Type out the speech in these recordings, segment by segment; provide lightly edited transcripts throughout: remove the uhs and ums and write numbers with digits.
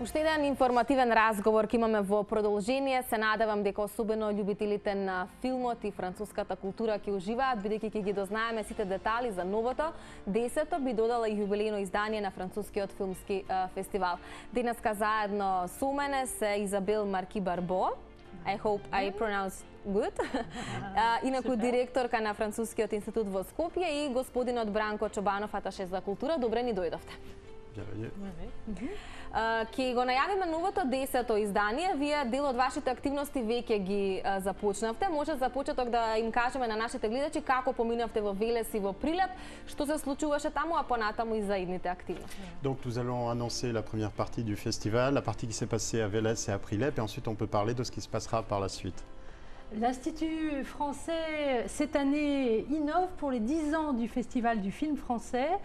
Уште еден информативен разговор ке имаме во продолжение. Се надевам дека особено љубителите на филмот и француската култура ќе уживаат, бидејќи ќе ги дознаеме сите детали за новото 10-то би додала јубилејно издание на францускиот филмски фестивал. Денеска заедно со мене се Изабел Марки Барбо. I hope I pronounced good. Инаку директорка на Францускиот институт во Скопје и господинот Бранко Чобанов, аташе за култура. Добре ни дојдовте. Ке го најавиме новото 10-то издание. Вие дел од вашите активности веќе ги започнавте. Може за почеток да им кажеме на нашите гледачи како поминавте во Велес и во Прилеп, што се случуваше таму, а понатаму и за идните активности. Donc nous allons annoncer la première partie du festival, la partie qui s'est passée à Vélez et à Prilep, et ensuite on peut parler de ce qui se passera par la suite. L'Institut français, cette année, innove pour les 10 ans du Festival du film français.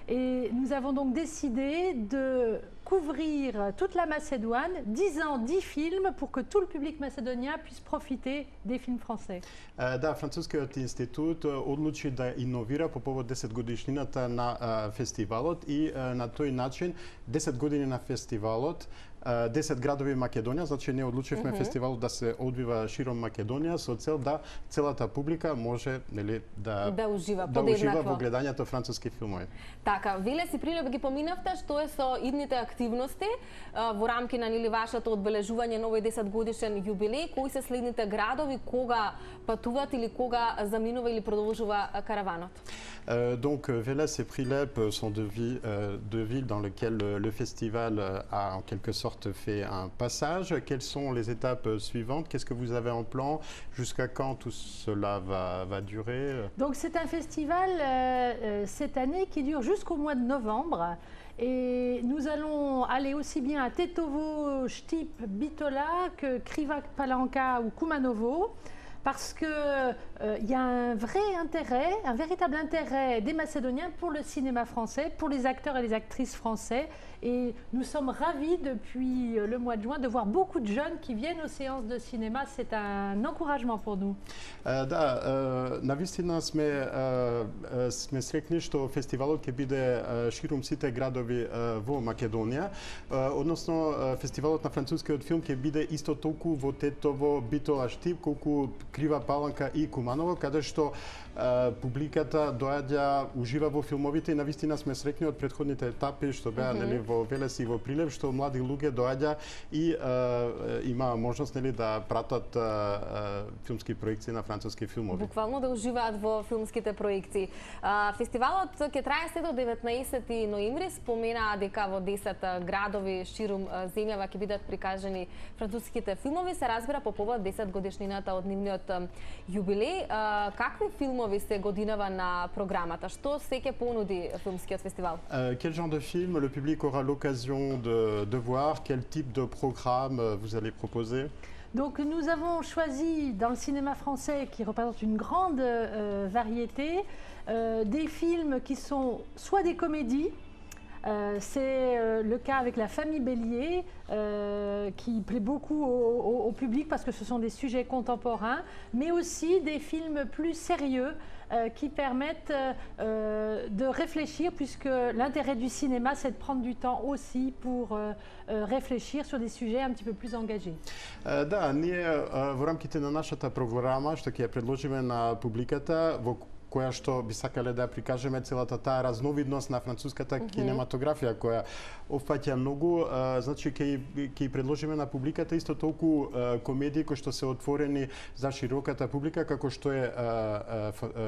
Et nous avons donc décidé de couvrir toute la Macédoine, 10 ans, 10 films, pour que tout le public macédonien puisse profiter des films français. Да, Францускиот институт одлучи да иновира по повод 10 годишнината на фестивалот и на тој начин 10 години на фестивалот 10 градови Македонија, значи ние одлучивме фестивалот да се одвива широм Македонија со цел да целата публика може да ужива во гледањето француски филмови. Така, Велес и Прилеп ги поминавте, што е со идните активности во рамки на вашето одбележување на овој 10 годишен јубилеј, кои се следните градови, кога патуват или кога заминува или продолжува караванот? Donc Vélez et Prilep sont deux villes dans lesquelles le festival a en quelque sorte fait un passage. Quelles sont les étapes suivantes? Qu'est-ce que vous avez en plan? Jusqu'à quand tout cela va durer? Donc c'est un festival cette année qui dure jusqu'au mois de novembre. Et nous allons aller aussi bien à Tetovo, Štip, Bitola que Kriva Palanka ou Kumanovo. Parce qu'il y a un vrai intérêt, un véritable intérêt des Macédoniens pour le cinéma français, pour les acteurs et les actrices français. Et nous sommes ravis depuis le mois de juin de voir beaucoup de jeunes qui viennent aux séances de cinéma. C'est un encouragement pour nous. Да, навистина сме срекни што фестивалот ќе биде ширум сите градови во Македонија. Односно фестивалот на францускиот филм ќе биде исто толку во Тетово, Битола, Štip, колку Крива Паланка и Куманово, каде што публиката доаѓа, ужива во филмовите и навистина сме срекни од претходните етапи што беа во Велес и во Прилеп, што млади луѓе доаѓа и има можност да пратат филмски проекции на француски филмови. Буквално да уживаат во филмските проекции. Фестивалот ќе трае се до 19 ноември. Спомена дека во 10 градови ширум земјава ќе бидат прикажани француските филмови. Се разбира по повод 10 годишнината од нивниот јубилеј. Какви филмови се годинава на програмата? Што се ќе понуди филмскиот фестивал? Quel genre de film le public aura l'occasion de voir? Quel type de programme vous allez proposer? Donc nous avons choisi dans le cinéma français, qui représente une grande variété, des films qui sont soit des comédies. C'est le cas avec La Famille Bélier, qui plaît beaucoup au public parce que ce sont des sujets contemporains, mais aussi des films plus sérieux qui permettent de réfléchir, puisque l'intérêt du cinéma, c'est de prendre du temps aussi pour réfléchir sur des sujets un petit peu plus engagés. Да, ние во рамките на нашата програма, што ќе ја предложиме на публиката, која што би сакале да прикажеме целата таа разновидност на француската кинематографија, која опфаќа многу, значи ќе предложиме на публиката исто толку комедии кои што се отворени за широката публика, како што е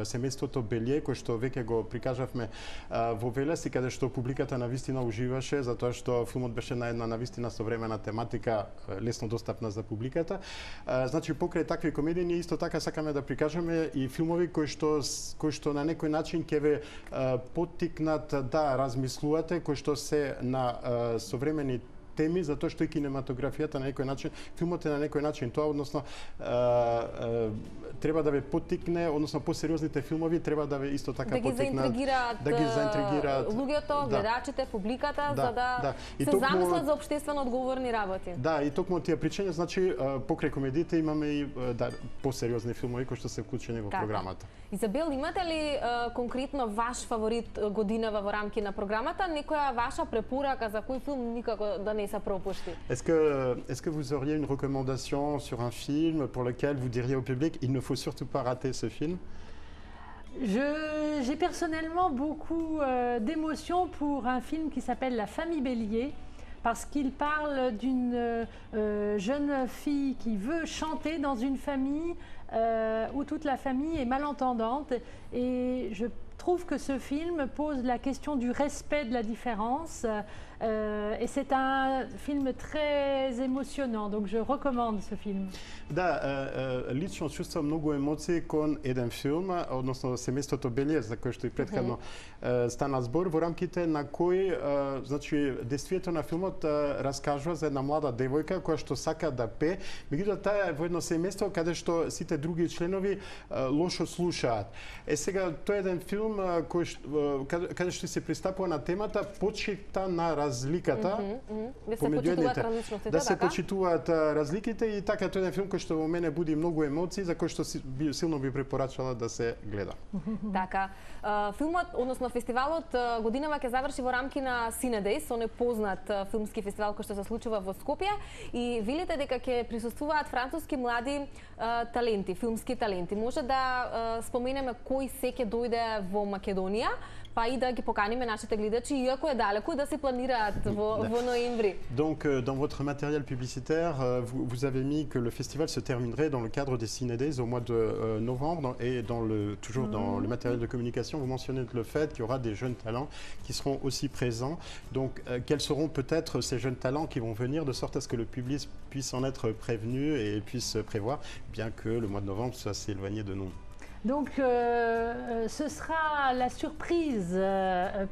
Семејството Белие, кој што веќе го прикажавме во Велес и каде што публиката навистина уживаше, затоа што филмот беше на една навистина современа тематика, лесно достапна за публиката. Значи покрај такви комедии ние исто така сакаме да прикажеме и филмови кои што на некој начин ќе ве поттикнат да размислувате, кои што се на современи теми, затоа што и кинематографијата на некој начин, филмот е на некој начин тоа, односно треба да ве поттикне, односно посериозните филмови треба да ве исто така поттикнат, да ги заинтригираат луѓето, гледачите, публиката, за да се замислат за општествено одговорни работи. Да, и токму тие причини, значи покрај комедиите имаме и посериозни филмови кои што се вклучени во програмата. Изабел, имате ли конкретно ваш фаворит годинава во рамки на програмата? Некоја ваша препорака за кој филм никако да не се пропушти. Est-ce que vous auriez une recommandation sur un film pour lequel vous diriez au public il ne faut surtout pas rater ce film? J'ai personnellement beaucoup d'émotions pour un film qui s'appelle La famille Bélier, parce qu'il parle d'une jeune fille qui veut chanter dans une famille où toute la famille est malentendante. Et je trouve que ce film pose la question du respect de la différence. Et c'est un film très émotionnant, donc je recommande ce film. Da, lično čuствам mnogo емоции кон еден филм, односно Семејството Белиер, за кој што и претходно стана збор, во рамките на кој, значи, действието на филмот раскажува за една млада девојка која што сака да пее, меѓутоа таа е во едно семејство каде што сите други членови лошо слушаат. Сега, тој е еден филм каде што се пристапува на темата почита на разликата помеѓу едните. Да се почитуваат разликите и така тој е еден филм кој што во мене буди многу емоции, за кој што силно би препорачала да се гледа. Така, филмот, односно фестивалот годинава ќе заврши во рамки на Cinedejs, он е познат филмски фестивал кој што се случува во Скопје и велите дека ќе присуствуваат француски млади таленти, филмски таленти. Може да споменеме кои се ќе дојде во Македонија, па и да ги поканиме нашите гледачи, иако е далеко, да се планираат во ноември. Donc, dans votre matériel publicitaire, vous avez mis que le festival se terminerait dans le cadre des Cinedejs au mois de novembre et toujours dans le matériel de communication, vous mentionnez le fait qu'il y aura des jeunes talents qui seront aussi présents. Donc, quels seront peut-être ces jeunes talents qui vont venir de sorte à ce que le public puisse en être prévenu et puisse prévoir, bien que le mois de novembre soit assez éloigné de nous? Donc, ce sera la surprise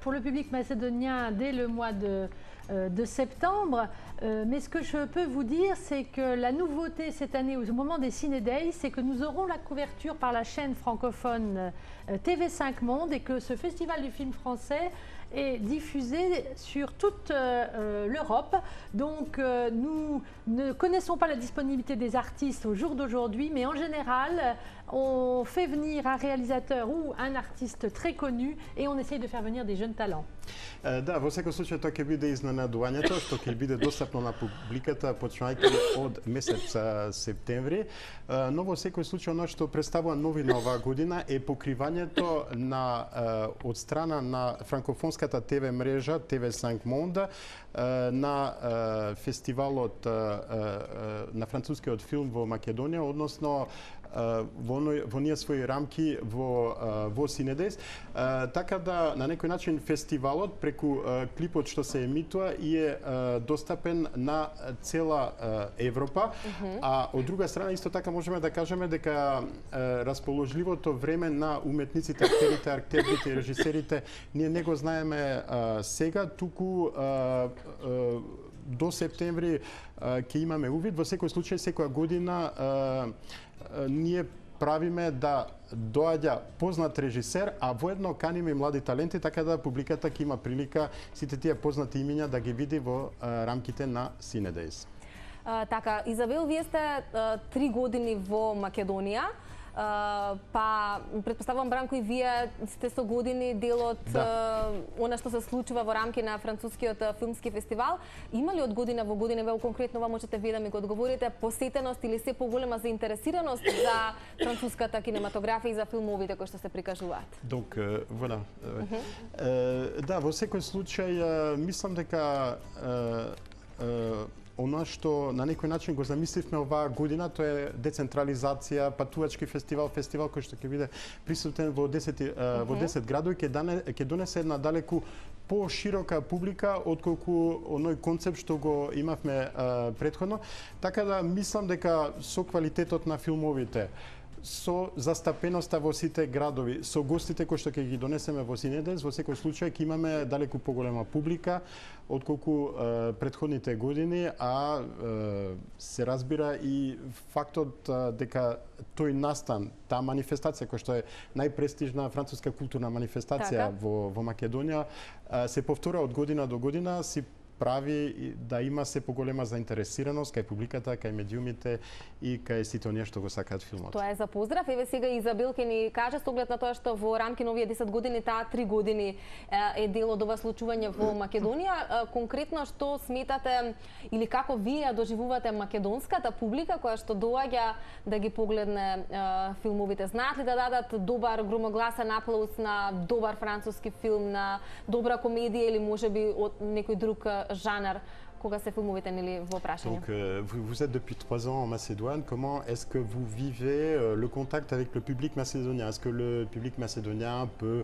pour le public macédonien dès le mois de septembre. Mais ce que je peux vous dire, c'est que la nouveauté cette année, au moment des Cinedejs, c'est que nous aurons la couverture par la chaîne francophone TV5 Monde et que ce festival du film français est diffusé sur toute l'Europe. Donc nous ne connaissons pas la disponibilité des artistes au jour d'aujourd'hui, mais en général, on fait venir un réalisateur ou un artiste très connu et on essaye de faire venir des jeunes talents. Да, во секој случај тоа ќе биде изненадувањето, што ќе биде достапно на публиката почнувајќи од месец септември. Но во секој случај оно што представува новина оваа година е покривањето од страна на франкофонската ТВ мрежа TV5 Monde на фестивалот на францускиот филм во Македонија, односно во ние своји рамки во Cinedejs, така да на некој начин фестивалот преку клипот што се емитува и е достапен на цела Европа, а од друга страна исто така можеме да кажеме дека расположливото време на уметниците, актерите и режисерите ние не го знаеме сега, туку до септември ќе имаме увид. Во секој случај секоја година ние правиме да доаѓа познат режисер, а воедно каниме и млади таленти, така да публиката ќе има прилика сите тие познати имиња да ги види во рамките на Cinedejs. Така, Изабел, вие сте 3 години во Македонија. Па, предпоставувам, Бранко, и вие сте со години дел од она што се случува во рамки на францускиот филмски фестивал. Има ли од година во година, веќе конкретно можете вие да ми го одговорите, посетеност или се поголема заинтересираност за француската кинематографија и за филмовите кои што се прикажуваат? Donc, voilà. Да, во секој случај, мислам дека Оно што на некој начин го замисливме оваа година, тоа е децентрализација, патувачки фестивал кој што ќе биде присутен во 10 градови, ќе донесе една далеку по-широка публика отколку оној концепт што го имавме претходно. Така да мислам дека со квалитетот на филмовите, со застапеноста во сите градови, со гостите кои што ќе ги донесеме во Cinedejs, во секој случај ќе имаме далеку поголема публика отколку претходните години, а се разбира и фактот дека тој настан, таа манифестација која што е најпрестижна француска културна манифестација во Македонија, се повтора од година до година, си прави да има се поголема заинтересираност кај публиката, кај медиумите и кај сите оние што го сакаат филмот. Тоа е за поздрав. Еве сега Изабел ќе ни каже со оглед на тоа што во рамки на овие 10 години, таа 3 години е дел од ова случување во Македонија. Конкретно што сметате или како вие доживувате македонската публика која што доаѓа да ги погледне филмовите? Знаат ли да дадат добар громогласен аплауз на добар француски филм, на добра комедија или можеби од некој друг жанр? Кога се филмовите нели во прашање? Donc vous êtes depuis 3 ans en Macédoine. Comment est-ce que vous vivez le contact avec le public macédonien? Est-ce que le public macédonien peut,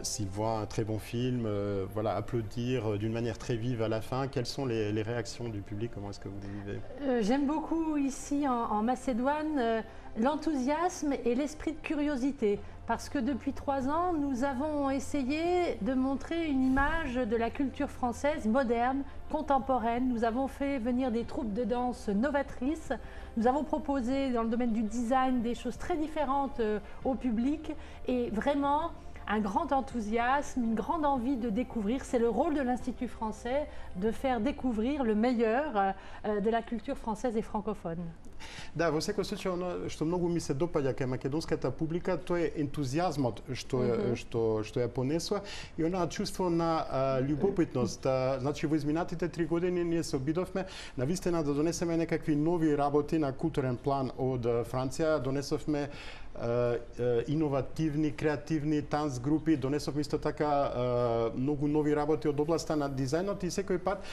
s'il voit un très bon film, voilà, applaudir d'une manière très vive à la fin? Quelles sont les réactions du public? Comment est-ce que vous vivez? J'aime beaucoup ici en Macédoine l'enthousiasme et l'esprit de curiosité. Parce que depuis 3 ans, nous avons essayé de montrer une image de la culture française moderne, contemporaine. Nous avons fait venir des troupes de danse novatrices. Nous avons proposé dans le domaine du design des choses très différentes au public et vraiment un grand enthousiasme, une grande envie de découvrir. C'est le rôle de l'Institut français de faire découvrir le meilleur de la culture française et francophone. Да, во секој случај оно што многу ми се допаѓа кај македонската публика, тоа е ентузијазмот што ја понесува и онаа чувство на љубопитност. Значи во изминатите 3 години ние се обидовме навистина да донесеме некакви нови работи на културен план од Франција. Донесовме иновативни, креативни танц групи, донесовме исто така многу нови работи од областа на дизајнот и секој пат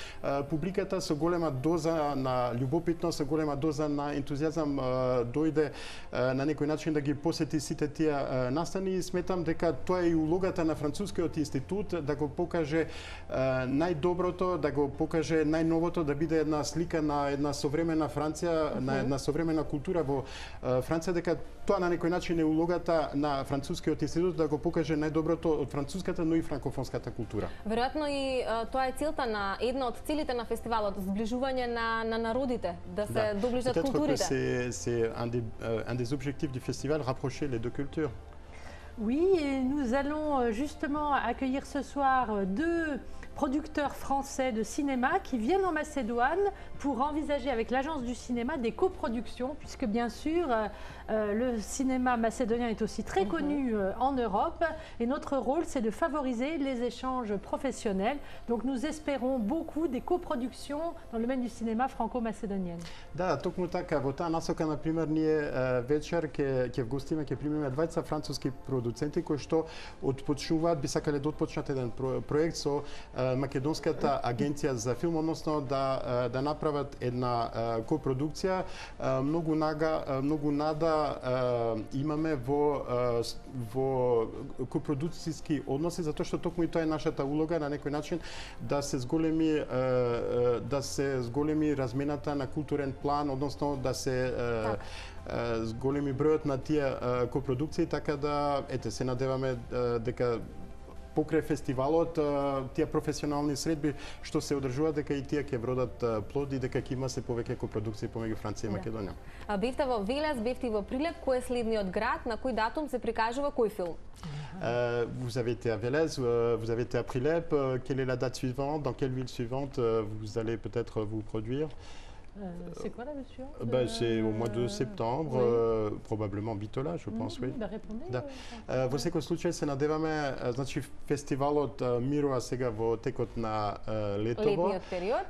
публиката со голема доза на љубопитност, со голема доза на ентузијазам дојде на некој начин да ги посети сите тие настани и сметам дека тоа е и улогата на Францускиот институт да го покаже најдоброто, да го покаже најновото, да биде една слика на една современа Франција, на една современа култура во Франција, дека тоа на некој начин е улогата на Францускиот институт да го покаже најдоброто од француската, но и франкофонската култура. Веројатно и тоа е целта на една од целите на фестивалот, сближување на народите, да се доближат културите. C'est un des objectifs du festival, rapprocher les deux cultures. Oui, et nous allons justement accueillir ce soir 2 producteurs français de cinéma qui viennent en Macédoine pour envisager avec l'Agence du cinéma des coproductions, puisque bien sûr le cinéma macédonien est aussi très connu en Europe et notre rôle c'est de favoriser les échanges professionnels. Donc nous espérons beaucoup des coproductions dans le domaine du cinéma franco-macédonien. Да, токму така, во таа насока, например, ние вечер ќе вгостиме, ќе примиме 2 француски продуценти кои што отпочнуваат, би сакале да отпочнат еден проект со Македонската агенција за филм, односно да направат една копродукција. Многу нада имаме во копродуцијски односи, затоа што токму и тоа е нашата улога на некој начин да се зголеми размената на културен план, односно да се зголеми бројот на тие копродукции, така да се надеваме дека покрај фестивалот тие професионални средби што се одржуваат, дека и тие ќе бродат плоди, дека ќе има се повеќе копродукции помеѓу Франција и Македонија. Бевте во Велес, бевте во Прилеп, кој е следниот град, на кој датум се прикажува кој филм? Vous avez été à Vélez, vous avez été à Prilep. Quelle est la date suivante? Dans quelle ville suivante vous allez peut-être vous produire? C'est quoi la mesure? C'est au mois de septembre, probablement Bitola, je pense, oui. Répondez. Во секој случај се надеваме, значи фестивалот мирува сега во текот на летово. Летниот период.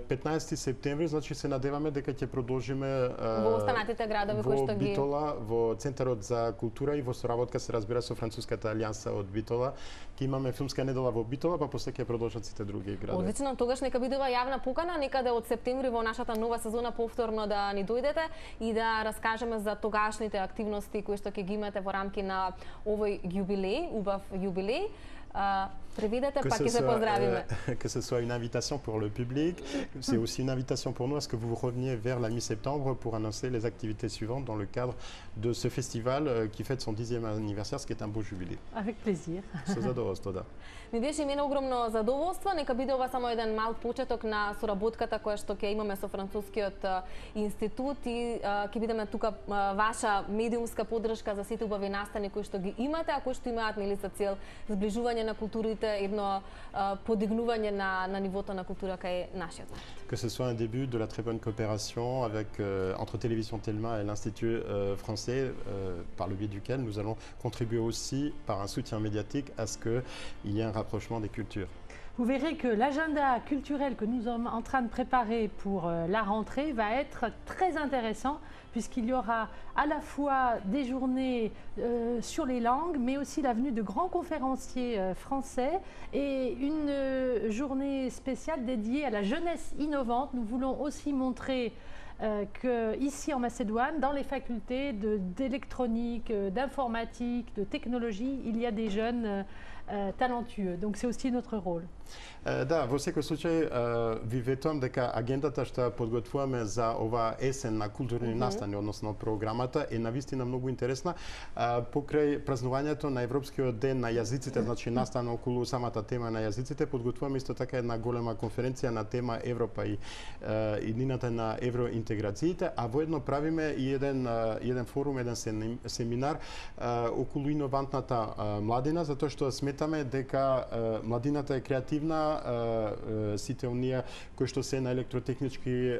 15 септември, значи се надеваме дека ќе продолжиме во останатите градови кои што ги Битола, во Центарот за култура и во соработка се разбира со Француската алијанса од Битола. Ќе имаме филмска недела во Битола, па после ќе продолжат сите други градови. Одлично, тогаш нека бидува јавна покана некаде од септември во нашата нова сезона повторно да ни дојдете и да раскажеме за тогашните активности кои што ќе ги имате во рамки на овој јубилеј, убав јубилеј. Преведете, па ќе се поздравиме. Que ce soit une invitation pour le public, c'est aussi une invitation pour nous à ce que vous reveniez vers la mi-septembre pour annoncer les activités suivantes dans le cadre de ce festival qui fête son 10e anniversaire, ce qui est un beau jubilé. Avec plaisir. Со задоволство, да. Ми беше мене огромно задоволство. Нека биде ова само еден мал почеток на соработката која што ќе имаме со Францускиот институт и ќе бидеме тука ваша медиумска поддршка за сите убави настани кои што ги имате, а кои што имаат нели за цел зближување на културите видите едно подигнување на нивото на култура кај нашиот народ? Que ce soit un début de la très bonne coopération avec, entre Télévision Telma et l'Institut français, par le biais duquel nous allons contribuer aussi par un soutien médiatique à ce qu'il y ait un rapprochement des cultures. Vous verrez que l'agenda culturel que nous sommes en train de préparer pour la rentrée va être très intéressant puisqu'il y aura à la fois des journées sur les langues, mais aussi la venue de grands conférenciers français et une journée spéciale dédiée à la jeunesse innovante. Nous voulons aussi montrer qu'ici en Macédoine, dans les facultés d'électronique, d'informatique, de technologie, il y a des jeunes talentueux. Donc c'est aussi notre rôle. Да, во секој случај ви ветувам дека агендата што подготвуваме за ова есен на културни настани, односно програмата, е навистина многу интересна. Покрај празнувањето на Европскиот ден на јазиците, значи настана околу самата тема на јазиците, подготвуваме исто така една голема конференција на тема Европа и иднината на евроинтеграциите, а воедно правиме и еден форум, еден семинар околу иновантната младина, затоа што сметаме дека младината е креативна, сите оние кои што се на електротехнички,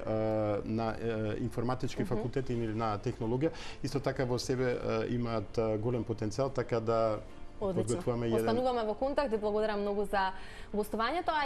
на информатички факултети или на технологија, исто така во себе имаат голем потенцијал, така да подготвуваме еден... Остануваме во контакт и благодарам многу за гостувањето.